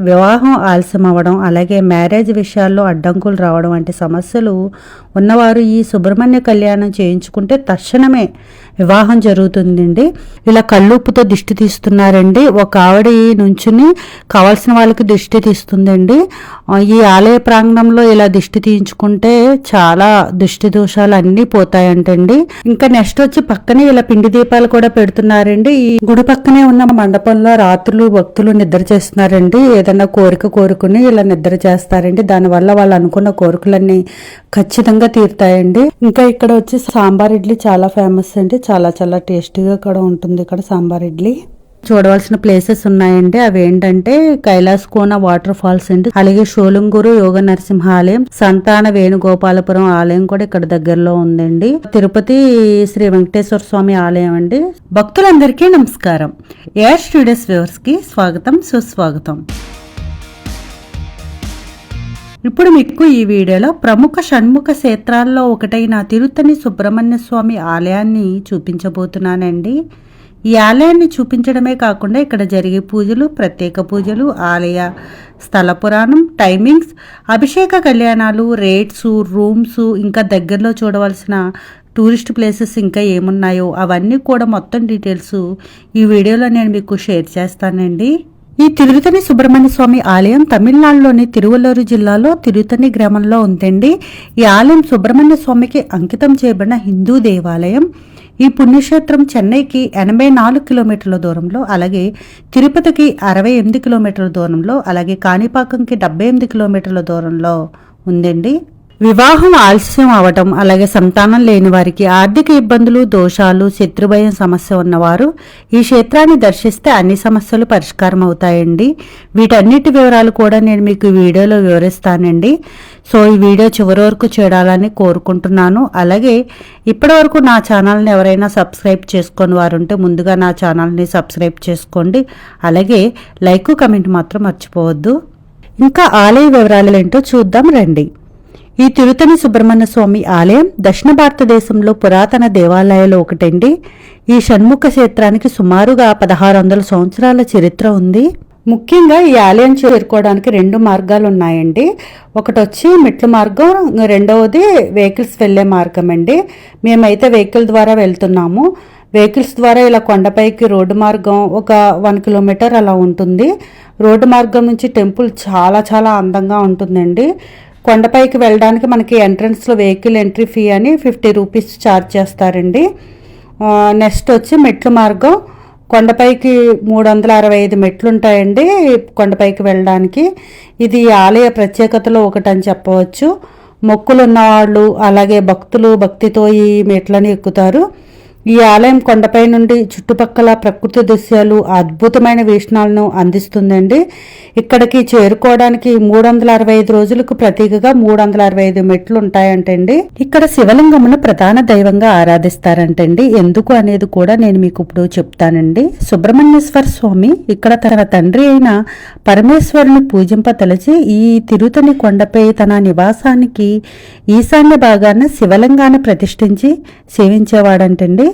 వివాహం ఆలస్యం అవ్వడం, అలాగే మ్యారేజ్ విషయాల్లో అడ్డంకులు రావడం వంటి సమస్యలు ఉన్నవారు ఈ సుబ్రహ్మణ్య కళ్యాణం చేయించుకుంటే తక్షణమే వివాహం జరుగుతుందండి. ఇలా కళ్ళుప్పుతో దిష్టి తీస్తున్నారండి. ఒక ఆవిడ నుంచుని కావాల్సిన వాళ్ళకి దిష్టి తీస్తుందండి. ఈ ఆలయ ప్రాంగణంలో ఇలా దిష్టి తీయించుకుంటే చాలా దిష్టి దోషాలు అన్నీ పోతాయంటండి. ఇంకా నెక్స్ట్ వచ్చి పక్కనే ఇలా పిండి దీపాలు కూడా పెడుతున్నారండి. ఈ గుడి పక్కనే ఉన్న మండపంలో రాత్రులు భక్తులు నిద్ర చేస్తున్నారండి. ఏదన్నా కోరిక కోరుకుని ఇలా నిద్ర చేస్తారండి. దానివల్ల వాళ్ళు అనుకున్న కోరికలన్నీ ఖచ్చితంగా తీరుతాయండి. ఇంకా ఇక్కడ వచ్చి సాంబార్ ఇడ్లీ చాలా ఫేమస్ అండి. చాలా చాలా టేస్టీగా కూడా ఉంటుంది ఇక్కడ సాంబార్ ఇడ్లీ. చూడవలసిన ప్లేసెస్ ఉన్నాయండి. అవి ఏంటంటే కైలాస్ కోన వాటర్ ఫాల్స్ అండి, అలాగే షోలుంగూరు యోగ నరసింహ ఆలయం, సంతాన వేణుగోపాలపురం ఆలయం కూడా ఇక్కడ దగ్గరలో ఉందండి. తిరుపతి శ్రీ వెంకటేశ్వర స్వామి ఆలయం అండి. భక్తులందరికీ నమస్కారం. ఎయిర్ స్టూడియోస్ వ్యూవర్స్ కి స్వాగతం, సుస్వాగతం. ఇప్పుడు మీకు ఈ వీడియోలో ప్రముఖ షణ్ముఖ క్షేత్రాల్లో ఒకటైన తిరుత్తణి సుబ్రహ్మణ్య స్వామి ఆలయాన్ని చూపించబోతున్నానండి. ఈ ఆలయాన్ని చూపించడమే కాకుండా ఇక్కడ జరిగే పూజలు, ప్రత్యేక పూజలు, ఆలయ స్థల పురాణం, టైమింగ్స్, అభిషేక కళ్యాణాలు, రేట్స్, రూమ్స్, ఇంకా దగ్గరలో చూడవలసిన టూరిస్ట్ ప్లేసెస్ ఇంకా ఏమున్నాయో అవన్నీ కూడా మొత్తం డీటెయిల్స్ ఈ వీడియోలో నేను మీకు షేర్ చేస్తానండి. ఈ తిరుత్తణి సుబ్రహ్మణ్య స్వామి ఆలయం తమిళనాడులోని తిరువల్లూరు జిల్లాలో తిరుత్తణి గ్రామంలో ఉందండి. ఈ ఆలయం సుబ్రహ్మణ్య స్వామికి అంకితం చేయబడిన హిందూ దేవాలయం. ఈ పుణ్యక్షేత్రం చెన్నైకి 84 కిలోమీటర్ల దూరంలో, అలాగే తిరుపతికి 68 కిలోమీటర్ల దూరంలో, అలాగే కాణిపాకంకి 78 కిలోమీటర్ల దూరంలో ఉందండి. వివాహం ఆలస్యం అవటం, అలాగే సంతానం లేని వారికి, ఆర్థిక ఇబ్బందులు, దోషాలు, శత్రుభయం సమస్య ఉన్నవారు ఈ క్షేత్రాన్ని దర్శిస్తే అన్ని సమస్యలు పరిష్కారం అవుతాయండి. వీటన్నిటి వివరాలు కూడా నేను మీకు వీడియోలో వివరిస్తానండి. సో ఈ వీడియో చివరి వరకు చూడాలని కోరుకుంటున్నాను. అలాగే ఇప్పటి వరకు నా ఛానల్ని ఎవరైనా సబ్స్క్రైబ్ చేసుకొని వారుంటే ముందుగా నా ఛానల్ని సబ్స్క్రైబ్ చేసుకోండి. అలాగే లైక్, కమెంట్ మాత్రం మర్చిపోవద్దు. ఇంకా ఆలయ వివరాలు ఏంటో చూద్దాం రండి. ఈ తిరుత్తణి సుబ్రహ్మణ్య స్వామి ఆలయం దక్షిణ భారతదేశంలో పురాతన దేవాలయాలు ఒకటండి. ఈ షణ్ముఖ క్షేత్రానికి సుమారుగా 1600 సంవత్సరాల చరిత్ర ఉంది. ముఖ్యంగా ఈ ఆలయం చేరుకోవడానికి 2 మార్గాలు ఉన్నాయండి. ఒకటి వచ్చి మెట్ల మార్గం, రెండవది వెహికల్స్ వెళ్లే మార్గం అండి. మేమైతే వెహికల్ ద్వారా వెళ్తున్నాము. వెహికల్స్ ద్వారా ఇలా కొండపైకి రోడ్డు మార్గం ఒక 1 కిలోమీటర్ అలా ఉంటుంది. రోడ్డు మార్గం నుంచి టెంపుల్ చాలా చాలా అందంగా ఉంటుందండి. కొండపైకి వెళ్ళడానికి మనకి ఎంట్రన్స్లో వెహికల్ ఎంట్రీ ఫీ అని 50 రూపీస్ ఛార్జ్ చేస్తారండి. నెక్స్ట్ వచ్చి మెట్ల మార్గం. కొండపైకి 365 మెట్లు ఉంటాయండి కొండపైకి వెళ్ళడానికి. ఇది ఆలయ ప్రత్యేకతలో ఒకటని చెప్పవచ్చు. మొక్కులు ఉన్నవాళ్ళు, అలాగే భక్తులు భక్తితో ఈ మెట్లని ఎక్కుతారు. ఈ ఆలయం కొండపై నుండి చుట్టుపక్కల ప్రకృతి దృశ్యాలు, అద్భుతమైన వీక్షణాలను అందిస్తుందండి. ఇక్కడికి చేరుకోవడానికి 365 రోజులకు ప్రతీకగా 365 మెట్లు ఉంటాయంటండి. ఇక్కడ శివలింగమును ప్రధాన దైవంగా ఆరాధిస్తారంటండి. ఎందుకు అనేది కూడా నేను మీకు ఇప్పుడు చెప్తానండి. సుబ్రహ్మణ్యేశ్వర స్వామి ఇక్కడ తన తండ్రి అయిన పరమేశ్వరుని పూజింపతలచి ఈ తిరుత్తణి కొండపై తన నివాసానికి ఈశాన్య భాగాన శివలింగాన్ని ప్రతిష్ఠించి సేవించేవాడంటండి.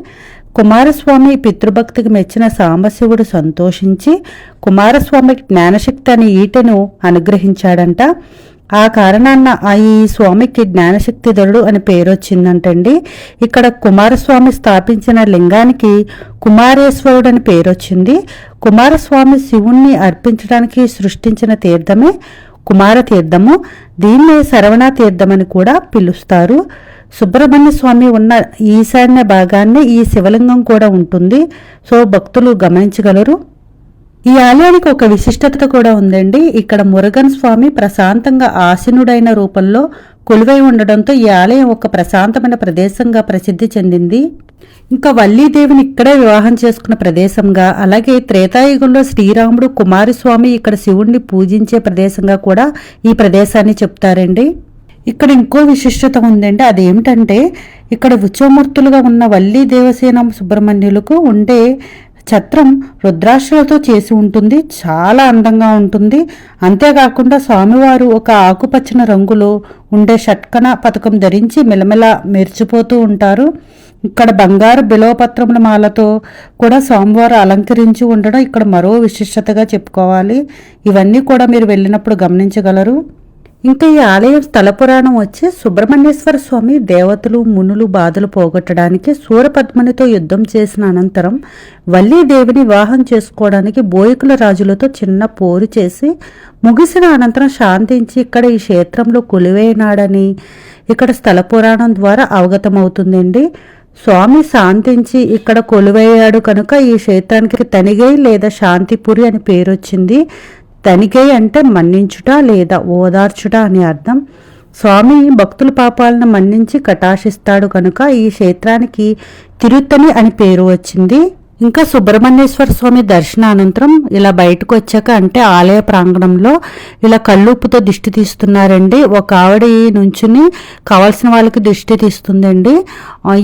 కుమారస్వామి పితృభక్తికి మెచ్చిన సాంబశివుడు సంతోషించి కుమారస్వామికి జ్ఞానశక్తి అనే ఈటెను అనుగ్రహించాడంట. ఆ కారణాన ఈ స్వామికి జ్ఞానశక్తిధరుడు అని పేరు వచ్చిందంటండి. ఇక్కడ కుమారస్వామి స్థాపించిన లింగానికి కుమారేశ్వరుడు అని పేరు వచ్చింది. కుమారస్వామి శివుణ్ణి అర్పించడానికి సృష్టించిన తీర్థమే కుమార తీర్థము. దీన్నే శరవణ తీర్థమని కూడా పిలుస్తారు. సుబ్రహ్మణ్య స్వామి ఉన్న ఈశాన్య భాగాన్ని ఈ శివలింగం కూడా ఉంటుంది. సో భక్తులు గమనించగలరు. ఈ ఆలయానికి ఒక విశిష్టత కూడా ఉందండి. ఇక్కడ మురుగన్ స్వామి ప్రశాంతంగా ఆసీనుడైన రూపంలో కొలువై ఉండడంతో ఈ ఆలయం ఒక ప్రశాంతమైన ప్రదేశంగా ప్రసిద్ధి చెందింది. ఇంకా వల్లీదేవిని ఇక్కడే వివాహం చేసుకున్న ప్రదేశంగా, అలాగే త్రేతాయుగంలో శ్రీరాముడు కుమారస్వామి ఇక్కడ శివుణ్ణి పూజించే ప్రదేశంగా కూడా ఈ ప్రదేశాన్ని చెప్తారండి. ఇక్కడ ఇంకో విశిష్టత ఉందండి. అదేమిటంటే ఇక్కడ ఉత్సవమూర్తులుగా ఉన్న వల్లి దేవసేన సుబ్రహ్మణ్యులకు ఉండే ఛత్రం రుద్రాక్షలతో చేసి ఉంటుంది, చాలా అందంగా ఉంటుంది. అంతేకాకుండా స్వామివారు ఒక ఆకుపచ్చని రంగులో ఉండే షట్కణ పథకం ధరించి మెలమెల మెరిచిపోతూ ఉంటారు. ఇక్కడ బంగారు బిలవపత్రముల మాలతో కూడా స్వామివారు అలంకరించి ఉండడం ఇక్కడ మరో విశిష్టతగా చెప్పుకోవాలి. ఇవన్నీ కూడా మీరు వెళ్ళినప్పుడు గమనించగలరు. ఇంకా ఈ ఆలయం స్థల పురాణం వచ్చి సుబ్రహ్మణ్యేశ్వర స్వామి దేవతలు మునులు బాధలు పోగొట్టడానికి సూరపద్మనితో యుద్ధం చేసిన అనంతరం వల్లీదేవిని వివాహం చేసుకోవడానికి బోయకుల రాజులతో చిన్న పోరు చేసి ముగిసిన అనంతరం శాంతించి ఇక్కడ ఈ క్షేత్రంలో కొలువైనాడని ఇక్కడ స్థల పురాణం ద్వారా అవగతమవుతుందండి. స్వామి శాంతించి ఇక్కడ కొలువయ్యాడు కనుక ఈ క్షేత్రానికి తనిగై లేదా శాంతిపురి అని పేరు వచ్చింది. తనిగై అంటే మన్నించుట లేదా ఓదార్చుట అని అర్థం. స్వామి భక్తుల పాపాలను మన్నించి కటాక్షిస్తాడు కనుక ఈ క్షేత్రానికి తిరుత్తని అని పేరు వచ్చింది. ఇంకా సుబ్రహ్మణ్యేశ్వర స్వామి దర్శనానంతరం ఇలా బయటకు వచ్చాక అంటే ఆలయ ప్రాంగణంలో ఇలా కళ్ళుప్పుతో దిష్టి తీస్తున్నారండి. ఒక ఆవిడ నుంచుని కావాల్సిన వాళ్ళకి దిష్టి తీస్తుందండి.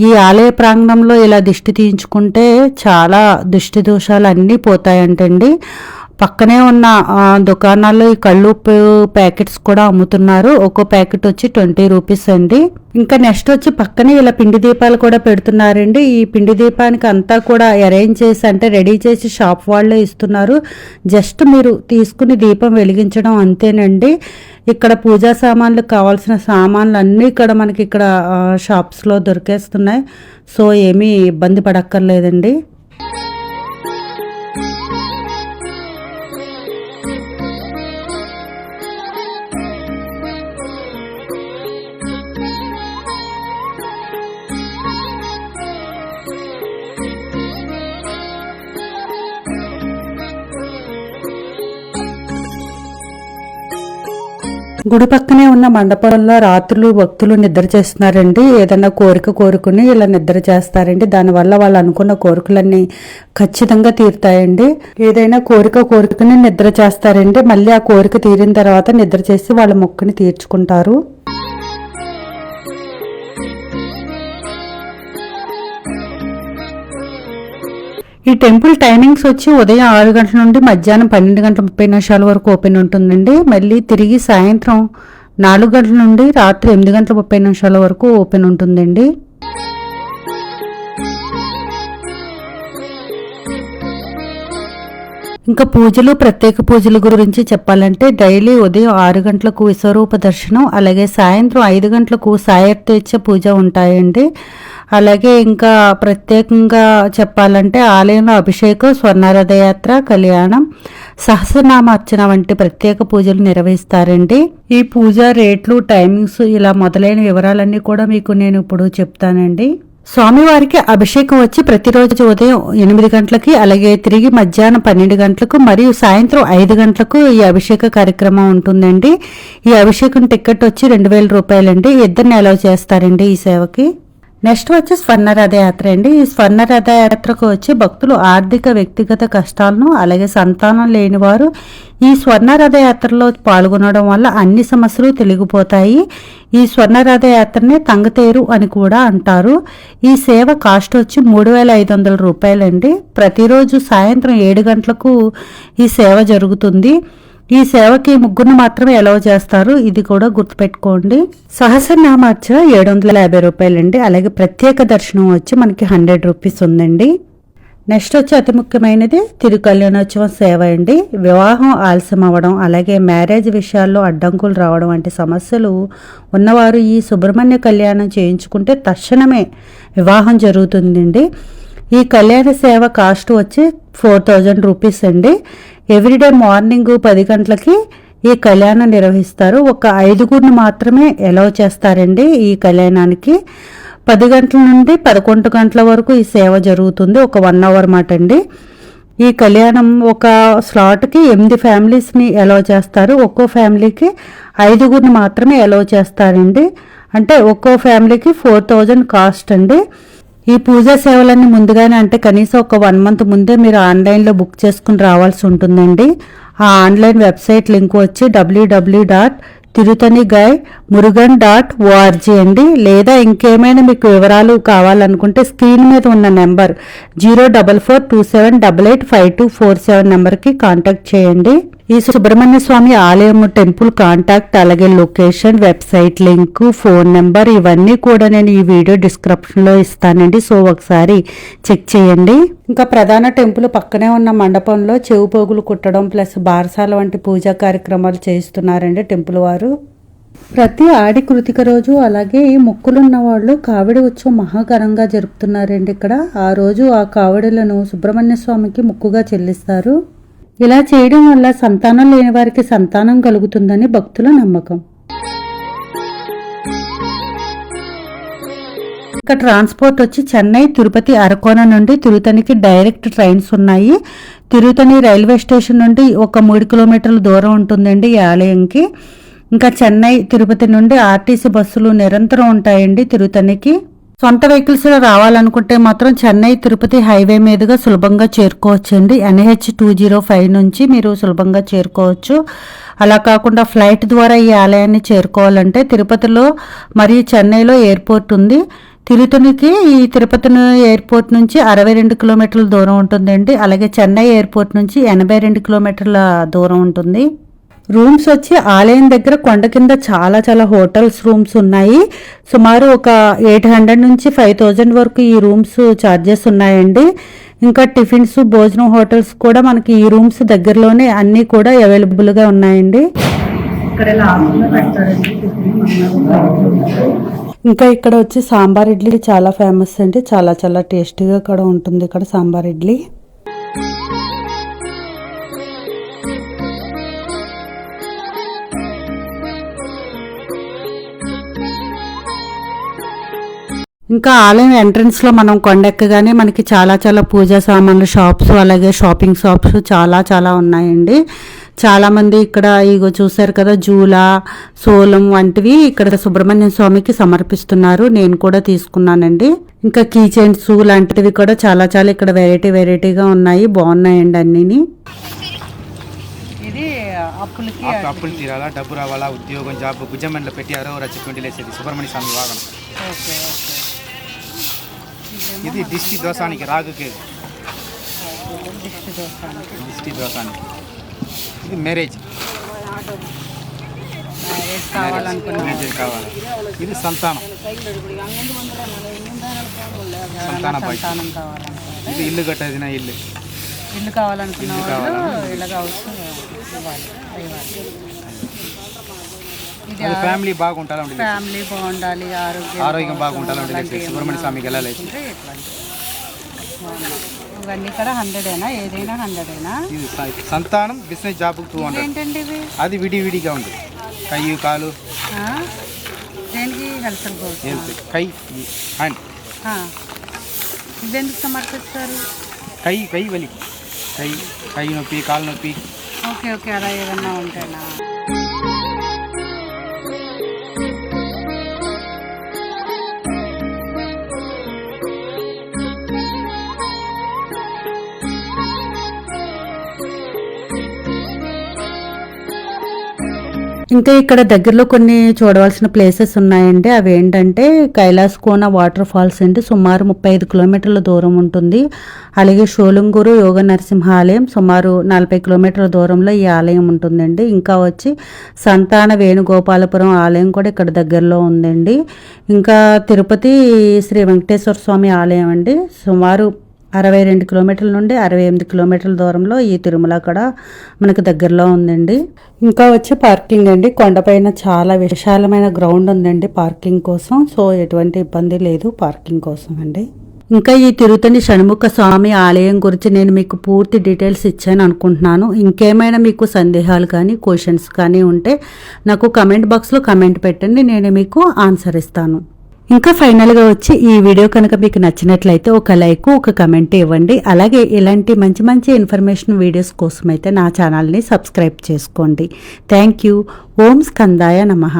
ఈ ఆలయ ప్రాంగణంలో ఇలా దిష్టి తీయించుకుంటే చాలా దిష్టి దోషాలు అన్నీ పోతాయంటండి. పక్కనే ఉన్న దుకాణాల్లో ఈ కళ్ళుప్పు ప్యాకెట్స్ కూడా అమ్ముతున్నారు. ఒక్కో ప్యాకెట్ వచ్చి 20 రూపీస్ అండి. ఇంకా నెక్స్ట్ వచ్చి పక్కనే ఇలా పిండి దీపాలు కూడా పెడుతున్నారండి. ఈ పిండి దీపానికి అంతా కూడా అరేంజ్ చేసి అంటే రెడీ చేసి షాప్ వాళ్ళే ఇస్తున్నారు. జస్ట్ మీరు తీసుకుని దీపం వెలిగించడం అంతేనండి. ఇక్కడ పూజా సామాన్లకు కావాల్సిన సామాన్లు అన్నీ ఇక్కడ మనకి ఇక్కడ షాప్స్లో దొరికేస్తున్నాయి. సో ఏమీ ఇబ్బంది పడక్కర్లేదండి. గుడి పక్కనే ఉన్న మండపంలో రాత్రులు భక్తులు నిద్ర చేస్తున్నారండి. ఏదన్నా కోరిక కోరుకుని ఇలా నిద్ర చేస్తారండి. దానివల్ల వాళ్ళు అనుకున్న కోరికలన్నీ ఖచ్చితంగా తీరుతాయండి. ఏదైనా కోరిక కోరుకుని నిద్ర చేస్తారండి. మళ్ళీ ఆ కోరిక తీరిన తర్వాత నిద్ర చేసి వాళ్ళ మొక్కుని తీర్చుకుంటారు. ఈ టెంపుల్ టైమింగ్స్ వచ్చి ఉదయం 6 గంటల నుండి మధ్యాహ్నం 12:30 వరకు ఓపెన్ ఉంటుందండి. మళ్ళీ తిరిగి సాయంత్రం 4 గంటల నుండి రాత్రి 8:30 వరకు ఓపెన్ ఉంటుందండి. ఇంకా పూజలు ప్రత్యేక పూజల గురించి చెప్పాలంటే డైలీ ఉదయం 6 గంటలకు విశ్వరూప దర్శనం, అలాగే సాయంత్రం 5 గంటలకు సాయర్థ్య పూజ ఉంటాయండి. అలాగే ఇంకా ప్రత్యేకంగా చెప్పాలంటే ఆలయంలో అభిషేకం, స్వర్ణరథయాత్ర, కళ్యాణం, సహస్రనామార్చన వంటి ప్రత్యేక పూజలు నిర్వహిస్తారండి. ఈ పూజ రేట్లు, టైమింగ్స్ ఇలా మొదలైన వివరాలన్నీ కూడా మీకు నేను ఇప్పుడు చెప్తానండి. స్వామివారికి అభిషేకం వచ్చి ప్రతిరోజు ఉదయం 8 గంటలకి, అలాగే తిరిగి మధ్యాహ్నం 12 గంటలకు మరియు సాయంత్రం 5 గంటలకు ఈ అభిషేక కార్యక్రమం ఉంటుందండి. ఈ అభిషేకం టికెట్ వచ్చి 2000 రూపాయలండి. ఇద్దరిని అలౌ చేస్తారండి ఈ సేవకి. నెక్స్ట్ వచ్చి స్వర్ణరథయాత్ర అండి. ఈ స్వర్ణరథయాత్రకు వచ్చి భక్తులు ఆర్థిక వ్యక్తిగత కష్టాలను అలాగే సంతానం లేని వారు ఈ స్వర్ణరథయాత్రలో పాల్గొనడం వల్ల అన్ని సమస్యలు తొలగిపోతాయి. ఈ స్వర్ణరథయాత్రని తంగతేరు అని కూడా అంటారు. ఈ సేవ కాస్ట్ వచ్చి 3500 రూపాయలండి. ప్రతిరోజు సాయంత్రం 7 గంటలకు ఈ సేవ జరుగుతుంది. ఈ సేవకి 3 మాత్రమే అలౌ చేస్తారు, ఇది కూడా గుర్తుపెట్టుకోండి. సహస్రనామార్చన 750 రూపాయలండి. అలాగే ప్రత్యేక దర్శనం వచ్చి మనకి 100 రూపీస్ ఉందండి. నెక్స్ట్ వచ్చి అతి ముఖ్యమైనది తిరుకల్యాణోత్సవం సేవ అండి. వివాహం ఆలస్యం అవ్వడం, అలాగే మ్యారేజ్ విషయాల్లో అడ్డంకులు రావడం వంటి సమస్యలు ఉన్నవారు ఈ సుబ్రహ్మణ్య కళ్యాణం చేయించుకుంటే తక్షణమే వివాహం జరుగుతుందండి. ఈ కళ్యాణ సేవ కాస్ట్ వచ్చి 4000 రూపీస్ అండి. ఎవ్రీడే మార్నింగ్ 10 గంటలకి ఈ కళ్యాణం నిర్వహిస్తారు. ఒక 5 మాత్రమే అలౌ చేస్తారండి ఈ కళ్యాణానికి. 10 గంటల నుండి 11 గంటల వరకు ఈ సేవ జరుగుతుంది. ఒక 1 అవర్ మాట అండి. ఈ కళ్యాణం ఒక స్లాట్కి 8 ఫ్యామిలీస్ని అలౌ చేస్తారు. ఒక్కో ఫ్యామిలీకి 5 మాత్రమే అలౌ చేస్తారండి. అంటే ఒక్కో ఫ్యామిలీకి 4000 కాస్ట్ అండి. ఈ పూజా సేవలన్నీ ముందుగానే అంటే కనీసం ఒక 1 మంత్ ముందే మీరు ఆన్లైన్లో బుక్ చేసుకుని రావాల్సి ఉంటుందండి. ఆ ఆన్లైన్ వెబ్సైట్ లింక్ వచ్చి www.tirukkalyanotsavam.com తిరుతని గై murugan.org అండి. లేదా ఇంకేమైనా మీకు వివరాలు కావాలనుకుంటే స్క్రీన్ మీద ఉన్న నెంబర్ 04427885247 నెంబర్కి కాంటాక్ట్ చేయండి. ఈ సుబ్రహ్మణ్య స్వామి ఆలయం టెంపుల్ కాంటాక్ట్, అలాగే location, website link, phone number ఇవన్నీ కూడా నేను ఈ వీడియో డిస్క్రిప్షన్లో ఇస్తానండి. సో ఒకసారి చెక్ చేయండి. ఇంకా ప్రధాన టెంపుల్ పక్కనే ఉన్న మండపంలో చెవు పోగులు కుట్టడం ప్లస్ బారసాల వంటి పూజా కార్యక్రమాలు చేస్తున్నారండి టెంపుల్ వారు. ప్రతి ఆడి కృతిక రోజు అలాగే మొక్కులున్న వాళ్ళు కావిడి ఉత్సవం మహాఘనంగా జరుపుతున్నారండి. ఇక్కడ ఆ రోజు ఆ కావిడులను సుబ్రహ్మణ్య స్వామికి మొక్కుగా చెల్లిస్తారు. ఇలా చేయడం వల్ల సంతానం లేని వారికి సంతానం కలుగుతుందని భక్తుల నమ్మకం. ఇక ట్రాన్స్పోర్ట్ వచ్చి చెన్నై, తిరుపతి, అరకోన నుండి తిరుతనికి డైరెక్ట్ ట్రైన్స్ ఉన్నాయి. తిరుతని రైల్వే స్టేషన్ నుండి ఒక 3 కిలోమీటర్ల దూరం ఉంటుందండి ఈ ఆలయంకి. ఇంకా చెన్నై, తిరుపతి నుండి ఆర్టీసీ బస్సులు నిరంతరం ఉంటాయండి తిరుతనికి. సొంత వెహికల్స్ రావాలనుకుంటే మాత్రం చెన్నై తిరుపతి హైవే మీదుగా సులభంగా చేరుకోవచ్చండి. NH 205 నుంచి మీరు సులభంగా చేరుకోవచ్చు. అలా కాకుండా ఫ్లైట్ ద్వారా ఈ ఆలయాన్ని చేరుకోవాలంటే తిరుపతిలో మరియు చెన్నైలో ఎయిర్పోర్ట్ ఉంది. తిరుతనికి ఈ తిరుపతి ఎయిర్పోర్ట్ నుంచి 62 కిలోమీటర్ల దూరం ఉంటుందండి. అలాగే చెన్నై ఎయిర్పోర్ట్ నుంచి 82 కిలోమీటర్ల దూరం ఉంటుంది. రూమ్స్ వచ్చి ఆలయం దగ్గర కొండ కింద చాలా హోటల్స్ రూమ్స్ ఉన్నాయి. సుమారు ఒక 800 నుంచి 5000 వరకు ఈ రూమ్స్ ఛార్జెస్ ఉన్నాయండి. ఇంకా టిఫిన్స్, భోజనం హోటల్స్ కూడా మనకి ఈ రూమ్స్ దగ్గరలోనే అన్నీ కూడా అవైలబుల్గా ఉన్నాయండి. ఇంకా ఇక్కడ వచ్చి సాంబార్ ఇడ్లీ చాలా ఫేమస్ అండి. చాలా టేస్టీగా కూడా ఉంటుంది ఇక్కడ సాంబార్ ఇడ్లీ. ఇంకా ఆలయం ఎంట్రన్స్ లో మనం కొండెక్కగానే మనకి చాలా పూజా సామాన్లు షాప్స్, అలాగే షాపింగ్ షాప్స్ చాలా ఉన్నాయండి. చాలా మంది ఇక్కడ ఇగో చూసారు కదా జూలా, సోలం వంటివి ఇక్కడ సుబ్రహ్మణ్య స్వామికి సమర్పిస్తున్నారు. నేను కూడా తీసుకున్నానండి. ఇంకా కీ చైన్స్ లాంటివి కూడా చాలా ఇక్కడ వెరైటీగా ఉన్నాయి. బాగున్నాయండి అన్నిని. ఇది అప్పులు తీరాలా, డబ్బు రావాలా, ఉద్యోగం, జాబ్, భుజమండలో పెట్టి అరవ రచ్చి లేసేది సుబ్రహ్మణ్య స్వామి వాగనం. ఇది దిష్టి దోషానికి రాగుకి, దిష్టి దోషానికి. ఇది మ్యారేజ్ కావాలి. ఇది సంతానం ఇది ఇల్లు కట్టేది, నా ఇల్లు కావాలనుకున్నా ఫ్యామిలీ బాగుండాలి, ఫ్యామిలీ బాగుండాలి, ఆరోగ్యం బాగుండాలి. సుబ్రహ్మణ్య స్వామికి వెళ్ళాలి. ఇవన్నీ కూడా 100ఏనా? ఏదైనా 100ఏనా? ఇది సంతానం, బిజినెస్, జాబ్ 200. ఏంటండి ఇవి? అది విడివిడిగా ఉంది. కయ్యి, కాలు దేనికి? హెల్త్. కై హ్యాండ్. ఇవెందుకు సమర్పిస్తారు? కై వలి, కై నొప్పి, కాలు నొప్పి. ఓకే అలా ఏదన్నా ఉంటాయినా? ఇంకా ఇక్కడ దగ్గరలో కొన్ని చూడవలసిన ప్లేసెస్ ఉన్నాయండి. అవి ఏంటంటే కైలాస్ కోన వాటర్ ఫాల్స్ అండి, సుమారు 35 కిలోమీటర్ల దూరం ఉంటుంది. అలాగే షోలుంగూరు యోగ నరసింహ ఆలయం సుమారు 40 కిలోమీటర్ల దూరంలో ఈ ఆలయం ఉంటుందండి. ఇంకా వచ్చి సంతాన వేణుగోపాలపురం ఆలయం కూడా ఇక్కడ దగ్గరలో ఉందండి. ఇంకా తిరుపతి శ్రీ వెంకటేశ్వర స్వామి ఆలయం అండి, సుమారు 62 కిలోమీటర్ల నుండి 68 కిలోమీటర్ల దూరంలో ఈ తిరుమల కూడా మనకు దగ్గరలో ఉందండి. ఇంకా వచ్చి పార్కింగ్ అండి, కొండపైన చాలా విశాలమైన గ్రౌండ్ ఉందండి పార్కింగ్ కోసం. సో ఎటువంటి ఇబ్బంది లేదు పార్కింగ్ కోసం అండి. ఇంకా ఈ తిరుతని షణ్ముఖ స్వామి ఆలయం గురించి నేను మీకు పూర్తి డీటెయిల్స్ ఇచ్చాను అనుకుంటున్నాను. ఇంకేమైనా మీకు సందేహాలు కానీ క్వశ్చన్స్ కానీ ఉంటే నాకు కమెంట్ బాక్స్లో కమెంట్ పెట్టండి, నేను మీకు ఆన్సర్ ఇస్తాను. ఇంకా ఫైనల్గా వచ్చి ఈ వీడియో కనుక మీకు నచ్చినట్లయితే ఒక లైక్, ఒక కమెంట్ ఇవ్వండి. అలాగే ఇలాంటి మంచి ఇన్ఫర్మేషన్ వీడియోస్ కోసం అయితే నా ఛానల్ని సబ్స్క్రైబ్ చేసుకోండి. Thank you. ఓం స్కందాయ నమః.